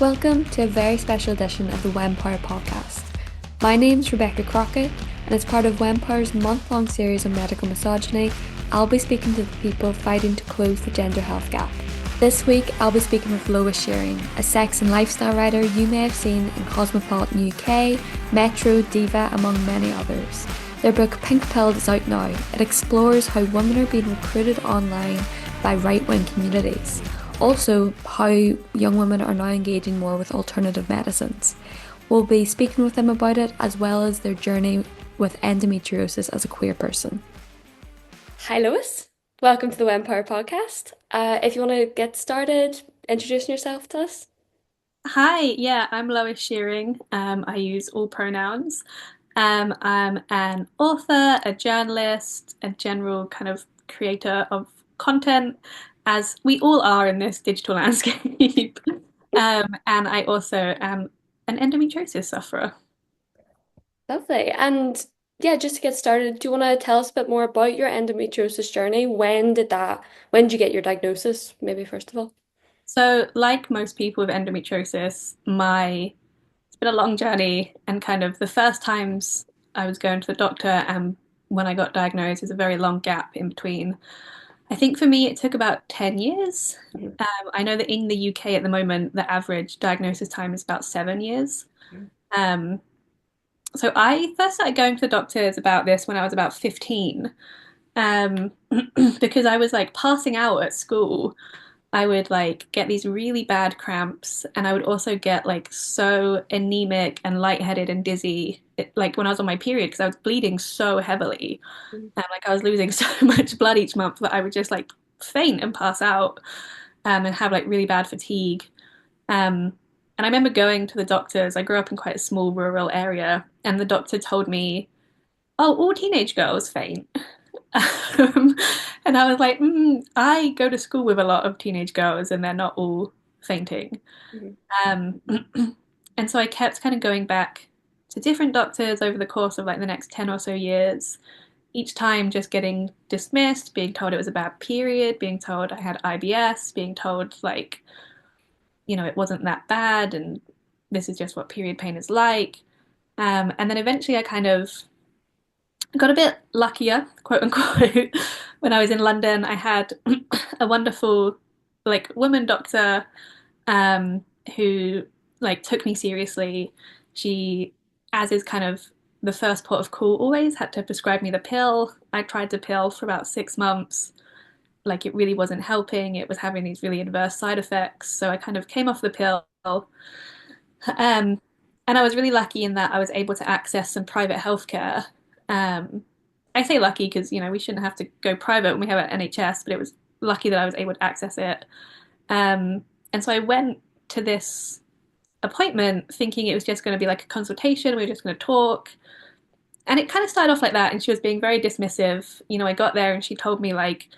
Welcome to a very special edition of the Wempire podcast. My name's Rebecca Crockett, and as part of Wempire's month-long series on medical misogyny, I'll be speaking to the people fighting to close the gender health gap. This week, I'll be speaking with Lois Shearing, a sex and lifestyle writer you may have seen in Cosmopolitan UK, Metro, Diva, among many others. Their book Pink Pilled is out now. It explores how women are being recruited online by right-wing communities. Also, how young women are now engaging more with alternative medicines. We'll be speaking with them about it, as well as their journey with endometriosis as a queer person. Hi Lois, welcome to the Wempire podcast. If you want to get started, introducing yourself to us. Hi, yeah, I'm Lois Shearing. I use all pronouns. I'm an author, a journalist, a general kind of creator of content, as we all are in this digital landscape. And I also am an endometriosis sufferer. Lovely. And yeah, just to get started, do you want to tell us a bit more about your endometriosis journey? When did you get your diagnosis? Maybe first of all. So, like most people with endometriosis, it's been a long journey, and kind of the first times I was going to the doctor and when I got diagnosed, there's a very long gap in between. I think for me, it took about 10 years. Mhm. I know that in the UK at the moment, the average diagnosis time is about 7 years. Um, so I first started going to the doctors about this when I was about 15, um, because I was like passing out at school. I would like get these really bad cramps, and I would also get like so anemic and lightheaded and dizzy, like when I was on my period, because I was bleeding so heavily, and like I was losing so much blood each month that I would just like faint and pass out, and have like really bad fatigue. Um, and I remember going to the doctors. I grew up in quite a small rural area, and the doctor told me, "Oh, all teenage girls faint." Um, and I was like, I go to school with a lot of teenage girls and they're not all fainting. Mhm. Um, and so I kept kind of going back to different doctors over the course of like the next 10 or so years, each time just getting dismissed, being told it was a bad period, being told I had IBS, being told like, it wasn't that bad and this is just what period pain is like. And then eventually I kind of got a bit luckier, quote unquote. When I was in London, I had a wonderful like woman doctor um, who like took me seriously. She, as is kind of the first port of call, always had to prescribe me the pill. I tried the pill for about 6 months. Like it really wasn't helping. It was having these really adverse side effects. So I kind of came off the pill. Um, and I was really lucky in that I was able to access some private healthcare. Um, I say lucky because, we shouldn't have to go private when we have an NHS, but it was lucky that I was able to access it. And so I went to this appointment thinking it was just going to be like a consultation. We were just going to talk. And it kind of started off like that. And she was being very dismissive. I got there and she told me like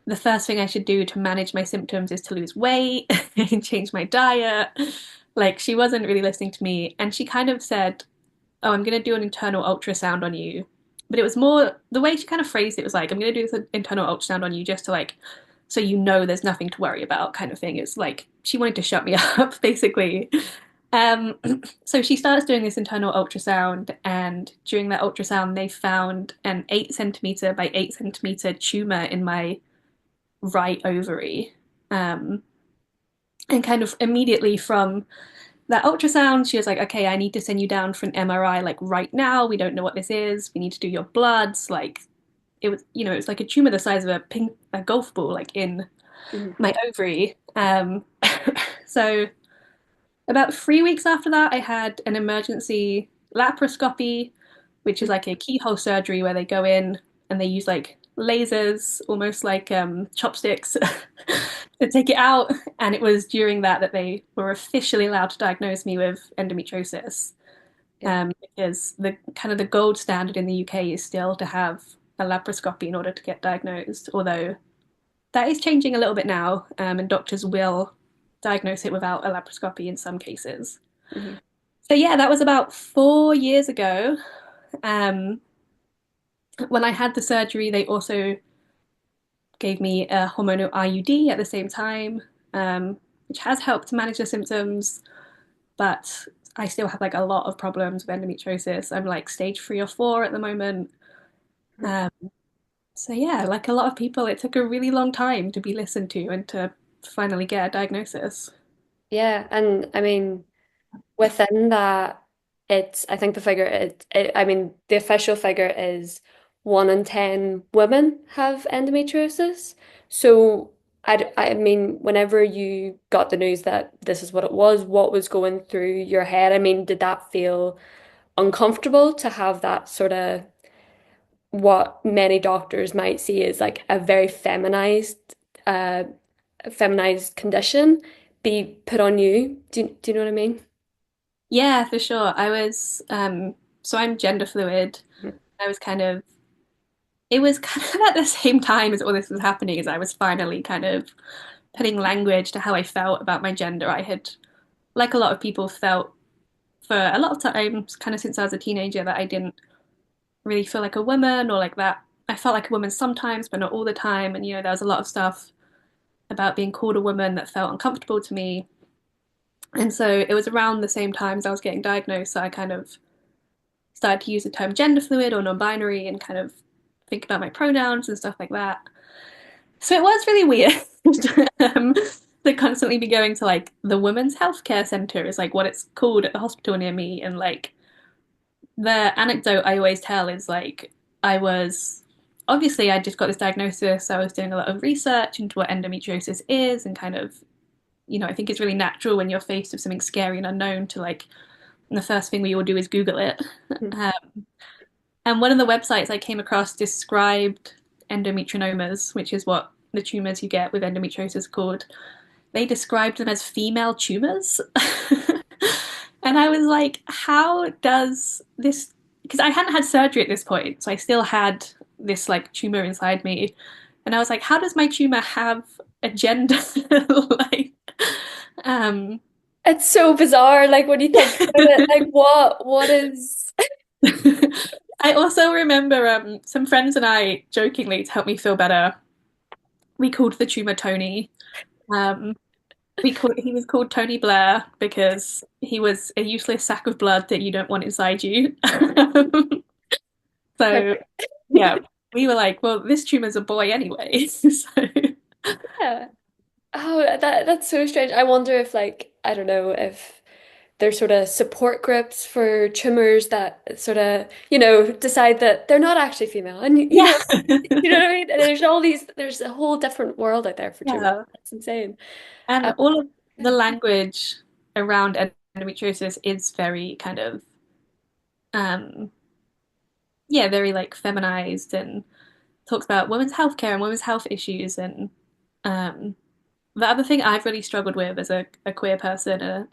the first thing I should do to manage my symptoms is to lose weight and change my diet. Like she wasn't really listening to me. And she kind of said, "Oh, I'm going to do an internal ultrasound on you." But it was more the way she kind of phrased it was like, "I'm going to do this internal ultrasound on you just to like, so there's nothing to worry about," kind of thing. It's like she wanted to shut me up, basically. Um, so she starts doing this internal ultrasound, and during that ultrasound, they found an 8 centimeter by 8 centimeter tumor in my right ovary. Um, and kind of immediately from that ultrasound, she was like, "Okay, I need to send you down for an MRI like right now. We don't know what this is. We need to do your bloods." Like it was like a tumor the size of a golf ball, like in Mhm. my ovary. So about 3 weeks after that, I had an emergency laparoscopy, which is like a keyhole surgery where they go in and they use like lasers, almost like chopsticks, to take it out. And it was during that they were officially allowed to diagnose me with endometriosis, Yeah. because the kind of the gold standard in the UK is still to have a laparoscopy in order to get diagnosed, although that is changing a little bit now, and doctors will diagnose it without a laparoscopy in some cases. Mhm. So yeah, that was about 4 years ago. Um, when I had the surgery, they also gave me a hormonal IUD at the same time, which has helped to manage the symptoms. but I still have like a lot of problems with endometriosis. I'm like stage 3 or 4 at the moment. Um, so yeah, like a lot of people, it took a really long time to be listened to and to finally get a diagnosis. Yeah, and I mean, within that, I think the figure, I mean, the official figure is 1 in 10 women have endometriosis. So, I mean, whenever you got the news that this is what it was, what was going through your head? I mean, did that feel uncomfortable to have that sort of what many doctors might see as like a very uh, feminized condition be put on you? Do you know what I mean? Yeah, for sure. So I'm gender fluid. Mhm. I was kind of, it was kind of at the same time as all this was happening, as I was finally kind of putting language to how I felt about my gender. I had, like a lot of people, felt for a lot of times, kind of since I was a teenager, that I didn't really feel like a woman or like that. I felt like a woman sometimes, but not all the time. And, there was a lot of stuff about being called a woman that felt uncomfortable to me. And so it was around the same time as I was getting diagnosed, so I kind of started to use the term gender fluid or non-binary and kind of think about my pronouns and stuff like that. So it was really weird to constantly be going to like the women's healthcare center is like what it's called at the hospital near me. And like the anecdote I always tell is like I was obviously I just got this diagnosis. So I was doing a lot of research into what endometriosis is and kind of, I think it's really natural when you're faced with something scary and unknown to like, and the first thing we all do is Google it. Mhm. Um, and one of the websites I came across described endometriomas, which is what the tumors you get with endometriosis are called. They described them as female tumors. And I was like, how does this? Because I hadn't had surgery at this point, so I still had this like tumor inside me. And I was like, how does my tumor have a gender? like, um, It's so bizarre, like when you think about it, like what is I also remember some friends and I jokingly to help me feel better. We called the tumor Tony. Um, he was called Tony Blair because he was a useless sack of blood that you don't want inside you. So perfect? yeah, we were like, well, this tumor's a boy anyway. So Yeah. Oh, that's so strange. I wonder if like I don't know if there's sort of support groups for tumors that sort of, decide that they're not actually female. And yeah, you know what I mean? And there's a whole different world out there for tumors. yeah, That's insane. and Um, all of the language around endometriosis is very kind of um yeah, very like feminized and talks about women's healthcare and women's health issues. And um, the other thing I've really struggled with as a queer person,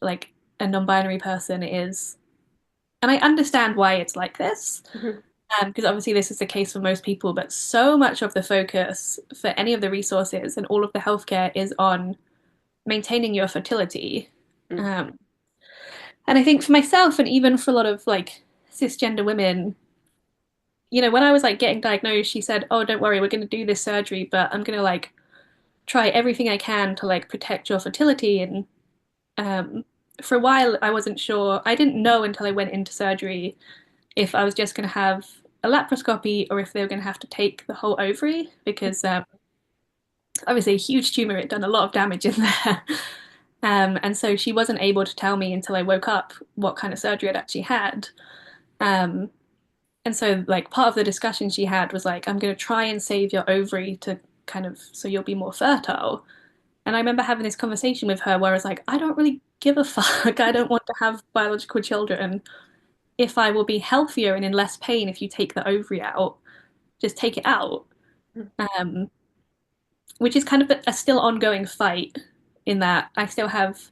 like a non-binary person, is, and I understand why it's like this, mhm, because obviously this is the case for most people, but so much of the focus for any of the resources and all of the healthcare is on maintaining your fertility. mhm, Um, and I think for myself, and even for a lot of like cisgender women, when I was like getting diagnosed, she said, "Oh, don't worry, we're going to do this surgery, but I'm going to like try everything I can to like protect your fertility." And um, for a while, I wasn't sure. I didn't know until I went into surgery if I was just going to have a laparoscopy or if they were going to have to take the whole ovary because obviously a huge tumor, it done a lot of damage in there. And so she wasn't able to tell me until I woke up what kind of surgery I'd actually had. Um, and so, like, part of the discussion she had was like, I'm going to try and save your ovary to kind of so you'll be more fertile. And I remember having this conversation with her where I was like, I don't really give a fuck. I don't want to have biological children. If I will be healthier and in less pain if you take the ovary out, just take it out. mhm, Um, which is kind of a still ongoing fight in that I still have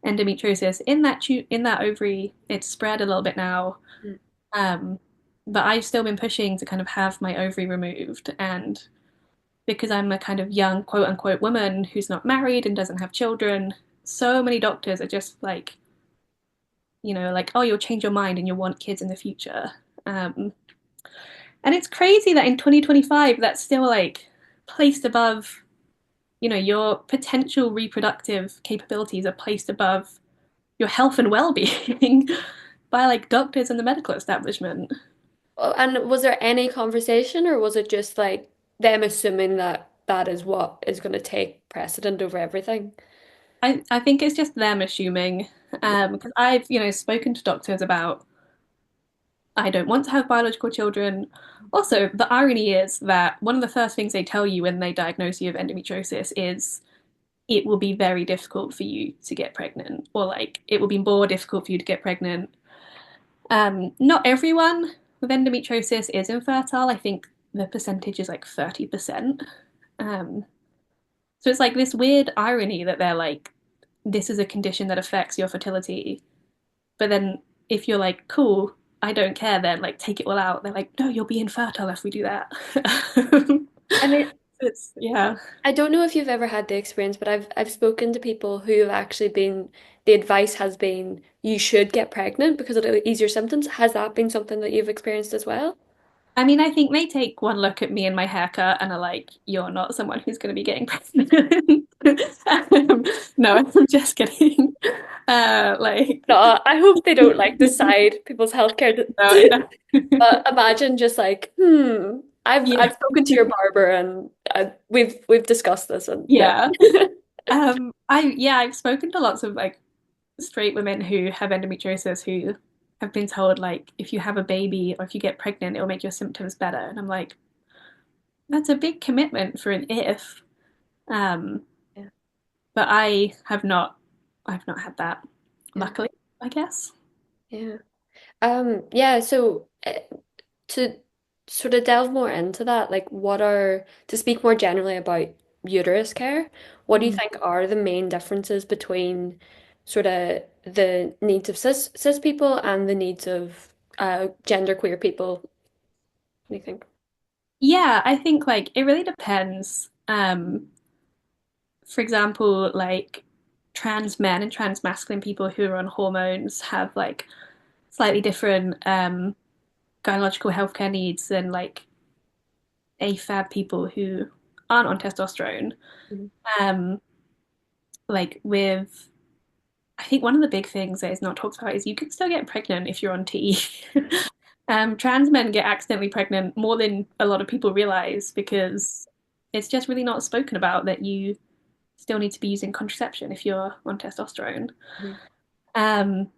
endometriosis in that ovary. It's spread a little bit now. mhm, Um, but I've still been pushing to kind of have my ovary removed. And because I'm a kind of young quote unquote woman who's not married and doesn't have children, so many doctors are just like, like, oh, you'll change your mind and you'll want kids in the future. Um, and it's crazy that in 2025, that's still like placed above, your potential reproductive capabilities are placed above your health and well-being by like doctors and the medical establishment. Oh, and was there any conversation, or was it just like them assuming that that is what is going to take precedent over everything? I think it's just them assuming, because I've, spoken to doctors about I don't want to have biological children. Also, the irony is that one of the first things they tell you when they diagnose you of endometriosis is it will be very difficult for you to get pregnant, or like it will be more difficult for you to get pregnant. Not everyone with endometriosis is infertile. I think the percentage is like 30%. Um, so it's like this weird irony that they're like, this is a condition that affects your fertility. But then if you're like, cool, I don't care, then like take it all out. They're like, no, you'll be infertile if we do that. I mean, It's yeah. I don't know if you've ever had the experience, but I've spoken to people who have actually been, the advice has been you should get pregnant because it'll ease your symptoms. Has that been something that you've experienced as well? I mean, I think they take one look at me and my haircut and are like, you're not someone who's going to be getting pregnant. No, I'm just kidding. Like, No, I hope they don't like decide people's healthcare. no, no. But imagine just like, Yeah, I've spoken to your barber and we've discussed this and no. yeah. I've spoken to lots of like straight women who have endometriosis who have been told like if you have a baby or if you get pregnant, it will make your symptoms better. And I'm like, that's a big commitment for an if. Um, Yeah, but I've not had that, yeah, luckily, I guess. yeah. Yeah, so to sort of delve more into that, like to speak more generally about uterus care, what do you Mm. think are the main differences between sort of the needs of cis people and the needs of genderqueer people? What do you think? Yeah, I think like it really depends. For example, like trans men and trans masculine people who are on hormones have like slightly different gynecological healthcare needs than like AFAB people who aren't on testosterone. Mhm. Um, like with, I think one of the big things that is not talked about is you can still get pregnant if you're on T. Trans men get accidentally pregnant more than a lot of people realize because it's just really not spoken about that you still need to be using contraception if you're on testosterone. Mhm. Um,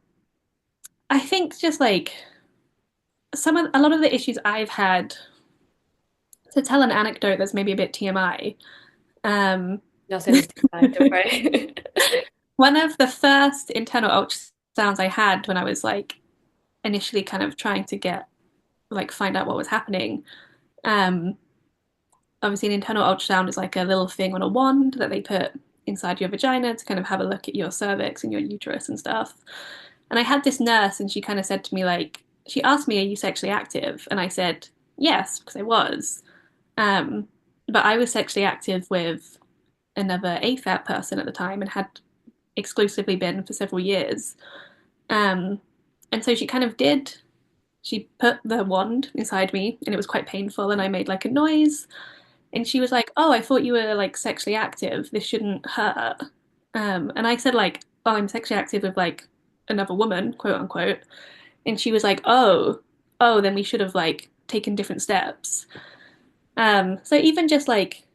I think just like a lot of the issues I've had to tell an anecdote that's maybe a bit TMI. Um, Nothing is denied, don't worry. one of the first internal ultrasounds I had when I was like initially kind of trying to get like find out what was happening. Um, Obviously, an internal ultrasound is like a little thing on a wand that they put inside your vagina to kind of have a look at your cervix and your uterus and stuff. And I had this nurse, and she kind of said to me, like, she asked me, "Are you sexually active?" And I said, "Yes," because I was. Um, but I was sexually active with another AFAB person at the time and had exclusively been for several years. Um, and so she kind of did. She put the wand inside me, and it was quite painful, and I made like a noise. And she was like, "Oh, I thought you were like sexually active. This shouldn't hurt." And I said like, "Oh, I'm sexually active with like another woman, quote unquote." And she was like, "Oh, then we should have like taken different steps." So even just like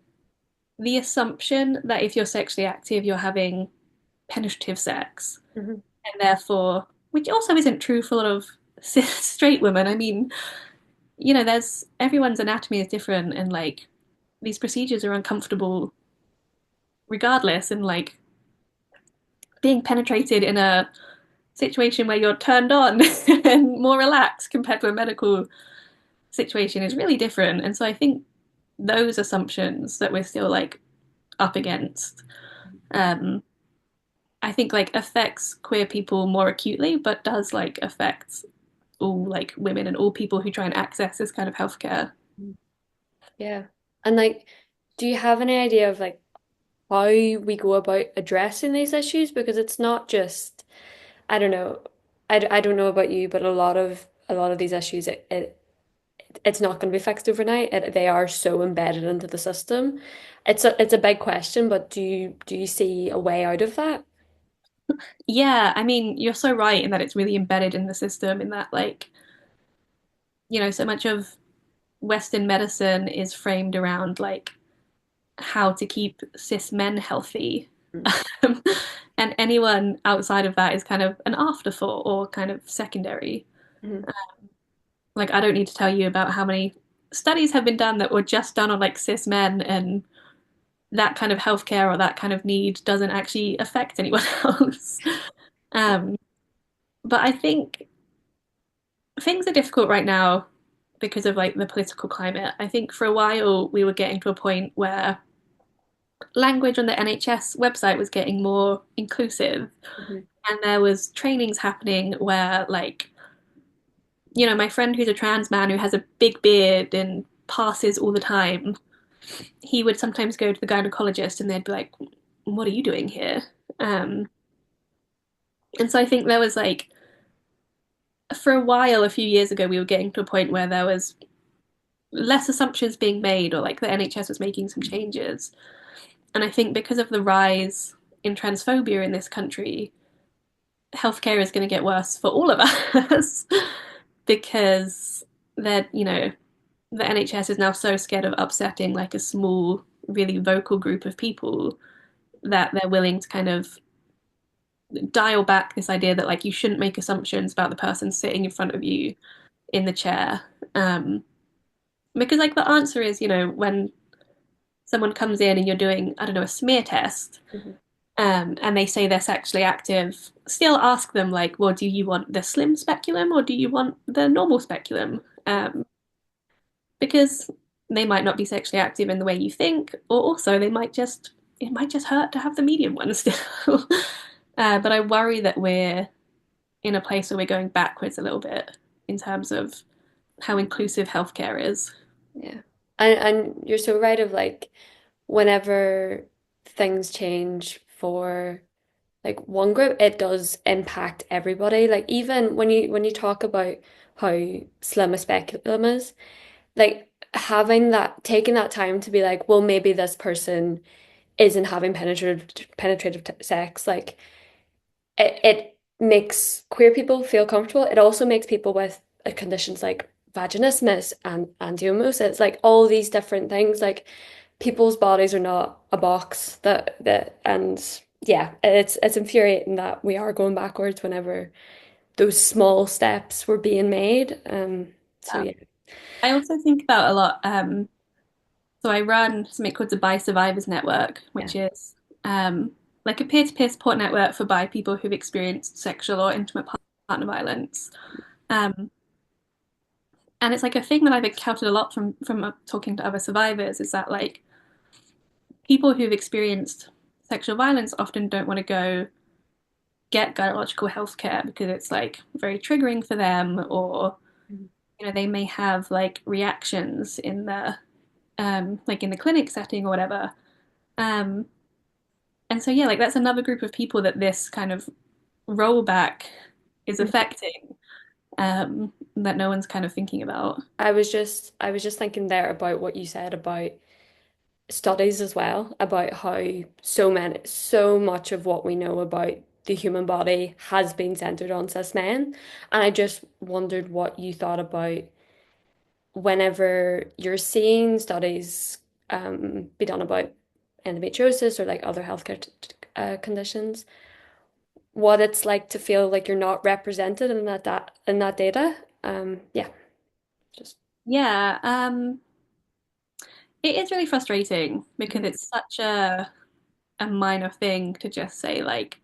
the assumption that if you're sexually active, you're having penetrative sex, Mhm. and therefore, which also isn't true for a lot of straight women. I mean, there's everyone's anatomy is different, and like these procedures are uncomfortable regardless, and like being penetrated in a situation where you're turned on and more relaxed compared to a medical situation is really different. And so I think those assumptions that we're still like up against, um, I think like affects queer people more acutely, but does like affect all like women and all people who try and access this kind of healthcare. Yeah. And like, do you have any idea of like how we go about addressing these issues? Because it's not just, I don't know, I don't know about you, but a lot of these issues, it's not going to be fixed overnight. They are so embedded into the system. It's a big question, but do you see a way out of that? Yeah, I mean, you're so right in that it's really embedded in the system, in that, like, so much of Western medicine is framed around, like, how to keep cis men healthy. And anyone outside of that is kind of an afterthought or kind of secondary. Mhm. Like, I don't need to tell you about how many studies have been done that were just done on like cis men, and that kind of healthcare or that kind of need doesn't actually affect anyone else. Um, but I think things are difficult right now because of like the political climate. I think for a while we were getting to a point where language on the NHS website was getting more inclusive, Mhm. and there was trainings happening where, like, my friend who's a trans man who has a big beard and passes all the time, he would sometimes go to the gynecologist and they'd be like, what are you doing here? Um, and so I think there was like, for a while, a few years ago, we were getting to a point where there was less assumptions being made, or like the NHS was making some changes. And I think because of the rise in transphobia in this country, healthcare is going to get worse for all of us because that the NHS is now so scared of upsetting like a small, really vocal group of people that they're willing to kind of dial back this idea that like you shouldn't make assumptions about the person sitting in front of you in the chair. Um, because like the answer is, when someone comes in and you're doing, I don't know, a smear test, Mhm. and they say they're sexually active, still ask them like, well, do you want the slim speculum or do you want the normal speculum? Because they might not be sexually active in the way you think, or also it might just hurt to have the medium one still. But I worry that we're in a place where we're going backwards a little bit in terms of how inclusive healthcare is. Yeah. And you're so right of like whenever things change for like one group, it does impact everybody. Like even when you talk about how slim a speculum is, like having that taking that time to be like, well, maybe this person isn't having penetrative sex, like it makes queer people feel comfortable. It also makes people with conditions like vaginismus and endometriosis, like all these different things, like people's bodies are not a box that and yeah, it's infuriating that we are going backwards whenever those small steps were being made. So Yeah. yeah. I also think about a lot. So I run something called the Bi Survivors Network, Yeah. which is like a peer-to-peer support network for bi people who've experienced sexual or intimate partner violence. Um, and it's like a thing that I've encountered a lot from talking to other survivors, is that like people who've experienced sexual violence often don't want to go get gynecological health care because it's like very triggering for them, or Mhm. they may have like reactions in the like in the clinic setting or whatever. um and so yeah, like that's another group of people that this kind of rollback is affecting, that no one's kind of thinking about. I was just thinking there about what you said about studies as well, about how so much of what we know about the human body has been centered on cis men. And I just wondered what you thought about whenever you're seeing studies be done about endometriosis or like other healthcare conditions, what it's like to feel like you're not represented in that data. Yeah, just Yeah, it is really frustrating because Mhm. it's such a minor thing to just say like,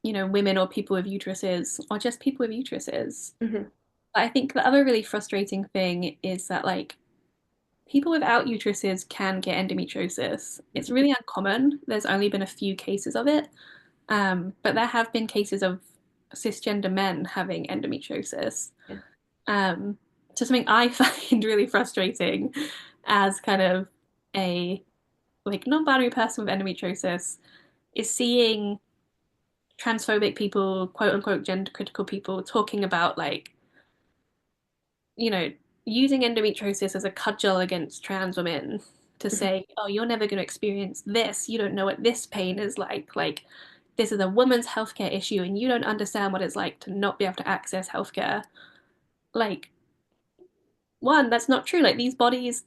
women or people with uteruses or just people with uteruses. Mhm. But I think the other really frustrating thing is that like people without uteruses can get endometriosis. It's really uncommon. There's only been a few cases of it. But there have been cases of cisgender men having endometriosis. Yeah. Um, so something I find really frustrating as kind of a like non-binary person with endometriosis is seeing transphobic people, quote unquote gender critical people, talking about like, you know, using endometriosis as a cudgel against trans women to Mhm. say, oh, you're never going to experience this. You don't know what this pain is like. Like, this is a woman's healthcare issue and you don't understand what it's like to not be able to access healthcare. Like, one, that's not true. Like, these bodies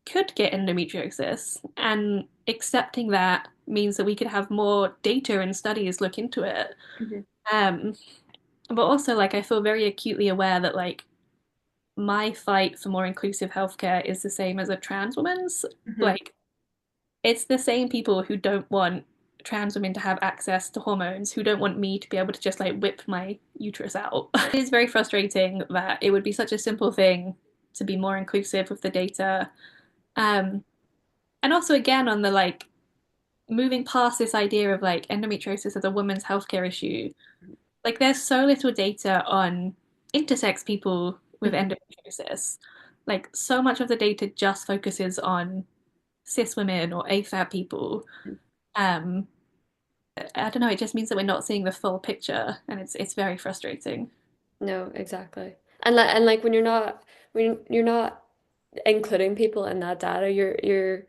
could get endometriosis, and accepting that means that we could have more data and studies look into it. Mhm. Um, but also, like, I feel very acutely aware that, like, my fight for more inclusive healthcare is the same as a trans woman's. Mhm. Like, it's the same people who don't want trans women to have access to hormones, who don't want me to be able to just like whip my uterus out. It is very frustrating that it would be such a simple thing to be more inclusive with the data. Um, and also, again, on the like moving past this idea of like endometriosis as a woman's healthcare issue, like there's so little data on intersex people with Mhm. endometriosis. Like so much of the data just focuses on cis women or AFAB people. Um, I don't know, it just means that we're not seeing the full picture, and it's very frustrating. No, exactly. And like when you're not including people in that data, you're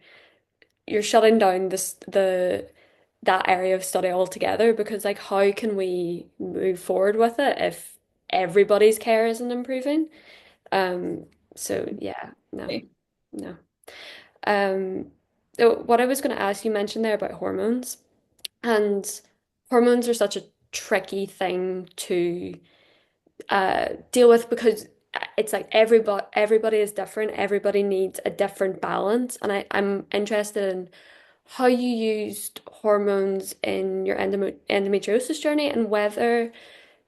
shutting down that area of study altogether because like how can we move forward with it if everybody's care isn't improving? Um, so yeah, no, no. Um, so what I was going to ask, you mentioned there about hormones, and hormones are such a tricky thing to deal with because it's like everybody is different. Everybody needs a different balance, and I'm interested in how you used hormones in your endometriosis journey and whether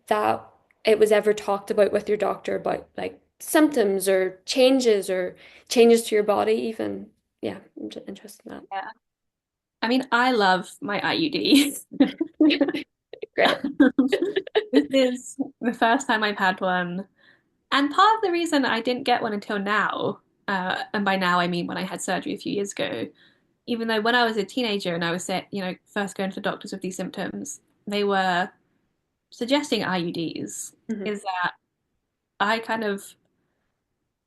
that it was ever talked about with your doctor about like symptoms or changes to your body even. Yeah, I'm just interested in Yeah. I mean, I love my IUD. that. Great. This is the first time I've had one. And part of the reason I didn't get one until now, and by now I mean when I had surgery a few years ago, even though when I was a teenager and I was first going to the doctors with these symptoms, they were suggesting IUDs, Hmm. is that I kind of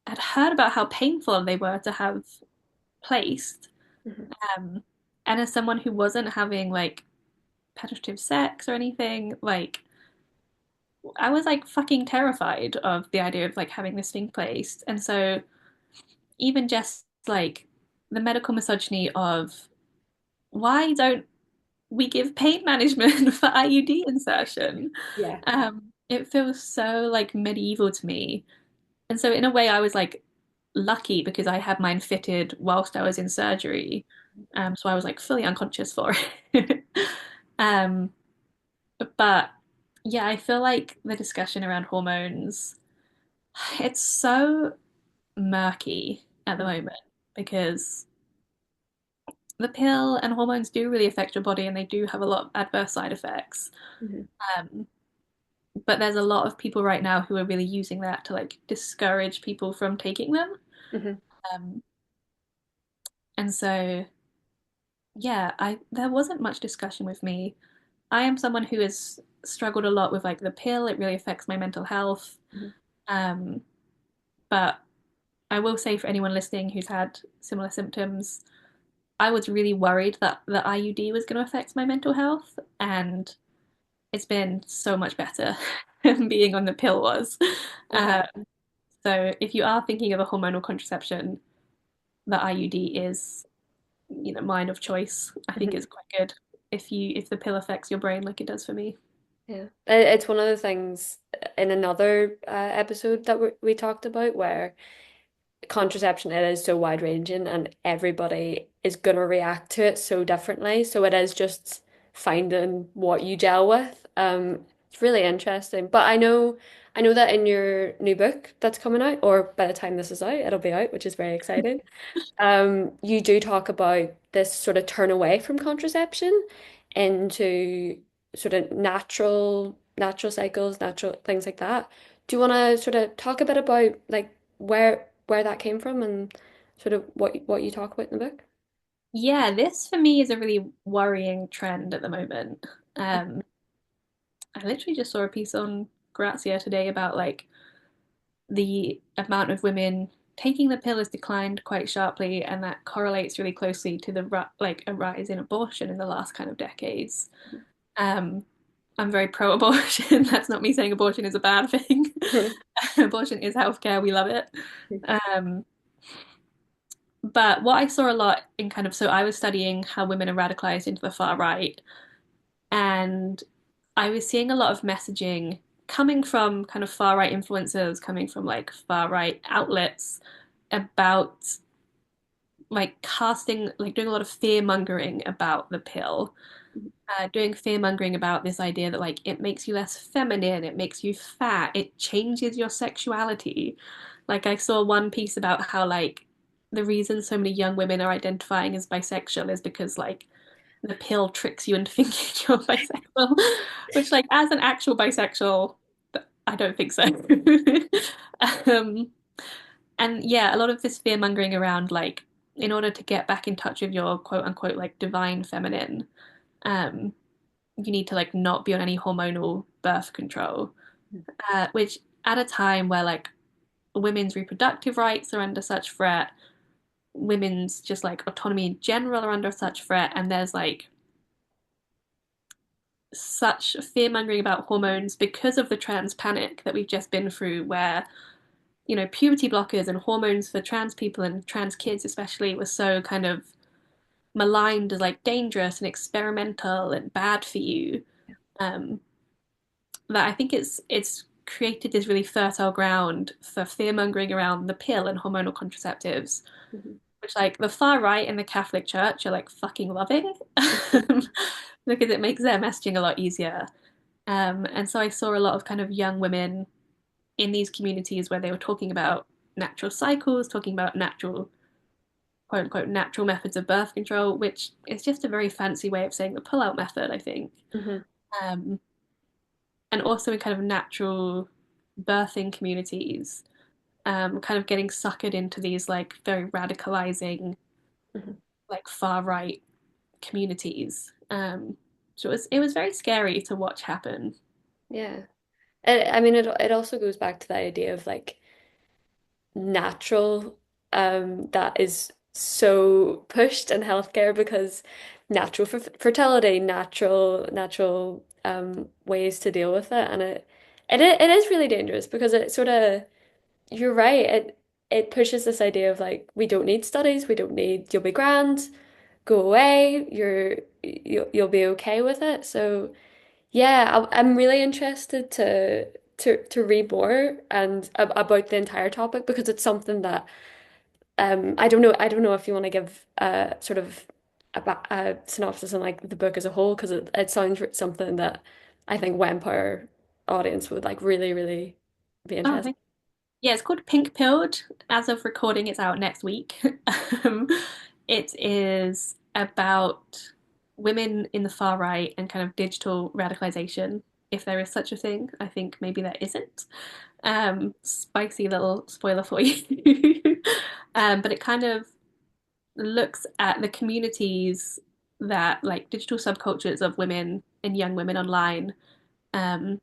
had heard about how painful they were to have placed. Hmm. Um, and as someone who wasn't having like penetrative sex or anything, like I was like fucking terrified of the idea of like having this thing placed. And so even just like the medical misogyny of why don't we give pain management for IUD insertion? Yeah. It feels so like medieval to me. And so in a way I was like lucky because I had mine fitted whilst I was in surgery. So I was like fully unconscious for it. um, but yeah, I feel like the discussion around hormones, it's so murky at the moment because the pill and hormones do really affect your body and they do have a lot of adverse side effects. Hmm. Um, but there's a lot of people right now who are really using that to like discourage people from taking them. Hmm. Um, and so yeah, I there wasn't much discussion with me. I am someone who has struggled a lot with like the pill. It really affects my mental health. Hmm. Um, but I will say for anyone listening who's had similar symptoms, I was really worried that the IUD was going to affect my mental health, and it's been so much better than being on the pill was. Okay. Uh, so if you are thinking of a hormonal contraception, the IUD is, mine of choice. I think Hmm. it's quite good if the pill affects your brain like it does for me. Yeah. It's one of the things in another episode that we talked about where contraception it is so wide ranging and everybody is gonna react to it so differently. So it is just finding what you gel with. It's really interesting. But I know that in your new book that's coming out, or by the time this is out, it'll be out, which is very exciting. You do talk about this sort of turn away from contraception into sort of natural cycles, natural things like that. Do you want to sort of talk a bit about like where that came from and sort of what you talk about in the book? Yeah, this for me is a really worrying trend at the moment. Um, I literally just saw a piece on Grazia today about like the amount of women taking the pill has declined quite sharply, and that correlates really closely to the like a rise in abortion in the last kind of decades. Um, I'm very pro-abortion. That's not me saying abortion is a bad thing. Abortion is healthcare. We love it. Um, but what I saw a lot in kind of, so I was studying how women are radicalized into the far right, and I was seeing a lot of messaging coming from kind of far right influencers, coming from like far right outlets about like casting, like doing a lot of fear mongering about the pill, doing fear mongering about this idea that like it makes you less feminine, it makes you fat, it changes your sexuality. Like I saw one piece about how like the reason so many young women are identifying as bisexual is because like the pill tricks you into thinking you're bisexual, which like as an actual bisexual, I don't think so. um, and yeah, a lot of this fear mongering around like in order to get back in touch with your quote unquote like divine feminine, um, you need to like not be on any hormonal birth control, which at a time where like women's reproductive rights are under such threat, women's just like autonomy in general are under such threat, and there's like such fear mongering about hormones because of the trans panic that we've just been through, where puberty blockers and hormones for trans people and trans kids especially was so kind of maligned as like dangerous and experimental and bad for you. Um, that I think it's created this really fertile ground for fear mongering around the pill and hormonal contraceptives, which like the far right and the Catholic Church are like fucking loving because it makes their messaging a lot easier. And so I saw a lot of kind of young women in these communities where they were talking about natural cycles, talking about natural, quote unquote, natural methods of birth control, which is just a very fancy way of saying the pull-out method, I think. Mhm. Um, and also in kind of natural birthing communities, kind of getting suckered into these like very radicalizing, Mhm. like far right communities. So it was very scary to watch happen. Yeah. I mean, it also goes back to the idea of like natural, that is so pushed in healthcare because natural fertility, natural ways to deal with it, and it is really dangerous because it sort of, you're right, it pushes this idea of like we don't need studies, we don't need, you'll be grand, go away, you'll be okay with it. So yeah, I'm really interested to read more and about the entire topic because it's something that I don't know if you want to give sort of a synopsis on like the book as a whole because it sounds something that I think Vampire audience would like really be Oh, interested. yeah, it's called Pink Pilled. As of recording, it's out next week. Um, it is about women in the far right and kind of digital radicalization, if there is such a thing. I think maybe there isn't. Spicy little spoiler for you. But it kind of looks at the communities that, like, digital subcultures of women and young women online, um,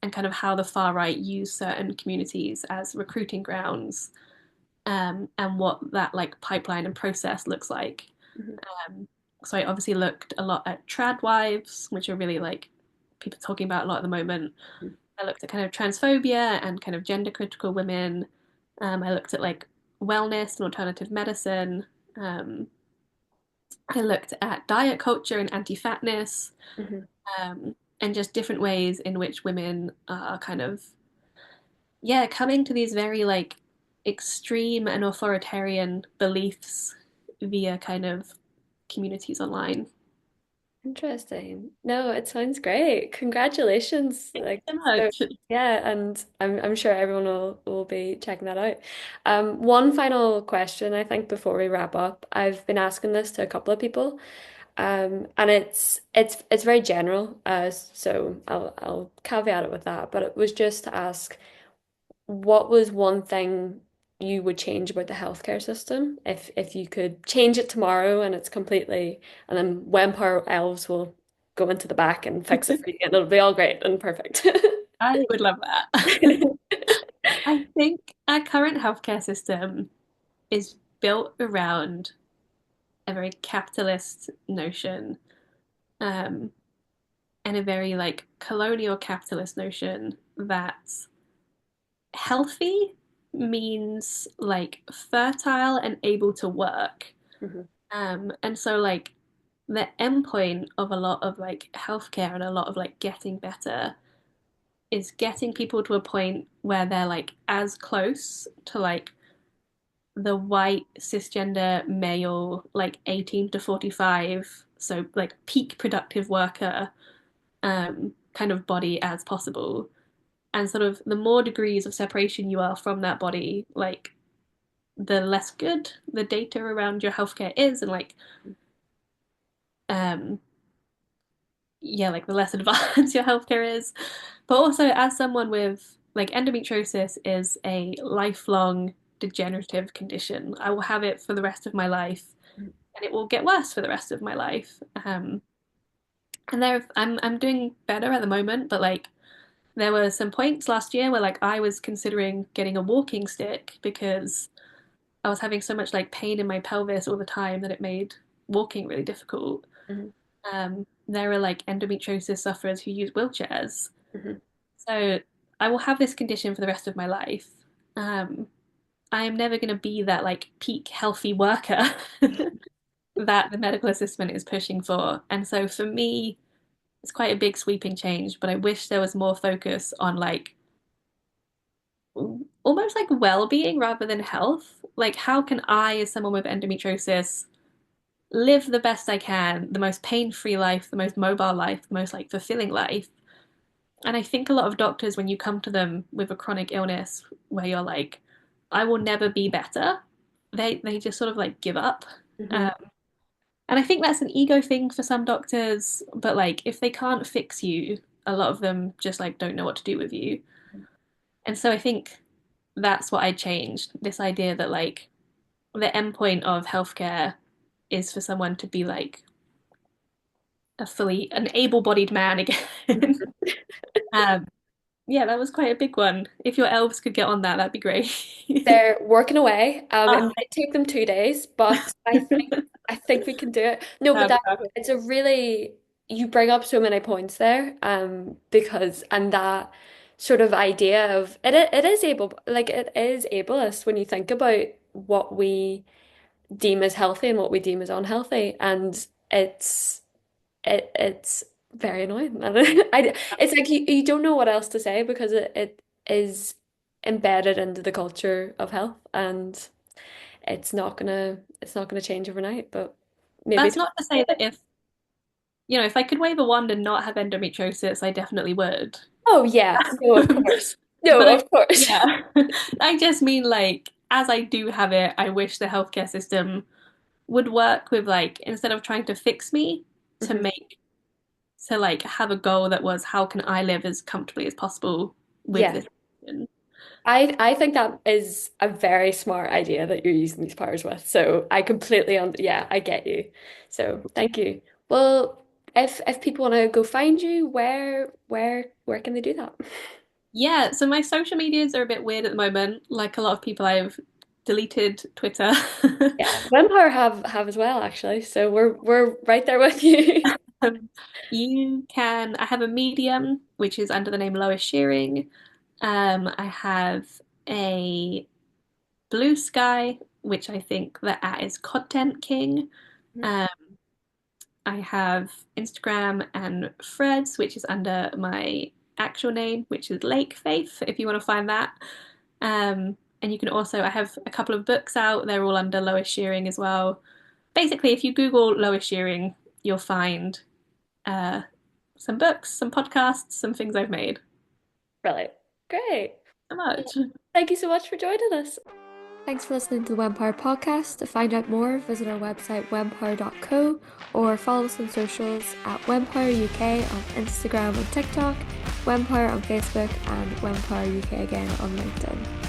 and kind of how the far right use certain communities as recruiting grounds, and what that like pipeline and process looks like. Mhm. Um, so I obviously looked a lot at trad wives, which are really like people talking about a lot at the moment. I looked at kind of transphobia and kind of gender critical women. I looked at like wellness and alternative medicine. Um, I looked at diet culture and anti-fatness, Mhm. and just different ways in which women are kind of, yeah, coming to these very like extreme and authoritarian beliefs via kind of communities online. Interesting. No, it sounds great. Congratulations. Thank Like, you so so much. yeah, and I'm sure everyone will be checking that out. One final question, I think, before we wrap up. I've been asking this to a couple of people, and it's very general. So I'll caveat it with that. But it was just to ask, what was one thing you would change about the healthcare system if you could change it tomorrow and it's completely, and then Wempower elves will go into the back and fix it for you and it'll be all great and perfect. I would love that. I think our current healthcare system is built around a very capitalist notion. Um, and a very like colonial capitalist notion that healthy means like fertile and able to work. Hmm. And so like the endpoint of a lot of like healthcare and a lot of like getting better is getting people to a point where they're like as close to like the white cisgender male like 18 to 45, so like peak productive worker kind of body as possible. And sort of the more degrees of separation you are from that body, like the less good the data around your healthcare is, and like um yeah, like the less advanced your healthcare is. But also as someone with like endometriosis is a lifelong degenerative condition. I will have it for the rest of my life and it will get worse for the rest of my life. And I'm doing better at the moment, but like there were some points last year where like I was considering getting a walking stick because I was having so much like pain in my pelvis all the time that it made walking really difficult. Hmm. There are like endometriosis sufferers who use wheelchairs. Hmm. So I will have this condition for the rest of my life. I am never going to be that like peak healthy worker that the medical assessment is pushing for. And so for me, it's quite a big sweeping change, but I wish there was more focus on like almost like well-being rather than health. Like how can I, as someone with endometriosis, live the best I can, the most pain-free life, the most mobile life, the most like fulfilling life. And I think a lot of doctors, when you come to them with a chronic illness where you're like, I will never be better, they just sort of like give up. Hmm. Um, and I think that's an ego thing for some doctors, but like if they can't fix you, a lot of them just like don't know what to do with you. And so I think that's what I changed, this idea that like the endpoint of healthcare is for someone to be like an able-bodied man again. um, yeah, that was quite a big one. If your elves could get on that, that'd be great. They're working away. It Oh, might take them 2 days, but I think we can do it. No, but that'd be that fabulous. it's a really you bring up so many points there, because and that sort of idea of it is able like it is ableist when you think about what we deem as healthy and what we deem as unhealthy, and it's very annoying. It's like you don't know what else to say because it is embedded into the culture of health, and it's not gonna change overnight, but maybe. That's not to say that if I could wave a wand and not have endometriosis, I definitely would. Oh yeah, no, of course. No, But of course. yeah, I just mean like, as I do have it, I wish the healthcare system would work with like, instead of trying to fix me, to Mhm. make, to like have a goal that was, how can I live as comfortably as possible with Yeah. this condition? I think that is a very smart idea that you're using these powers with. So I completely yeah, I get you. So thank you. Well, if people want to go find you, where can they do that? Yeah, so my social medias are a bit weird at the moment. Like a lot of people, I've deleted Twitter. Yeah, Vampire have as well, actually. So we're right there with you. I have a Medium, which is under the name Lois Shearing. I have a Blue Sky, which I think the at is Content King. Um, I have Instagram and Threads, which is under my actual name, which is Lake Faith, if you want to find that. And you can also, I have a couple of books out. They're all under Lois Shearing as well. Basically, if you Google Lois Shearing, you'll find uh, some books, some podcasts, some things I've made. Brilliant. Great. So much. Thank you so much for joining us. Thanks for listening to the Wempire podcast. To find out more, visit our website wempire.co or follow us on socials at Wempire UK on Instagram and TikTok, Wempire on Facebook, and Wempire UK again on LinkedIn.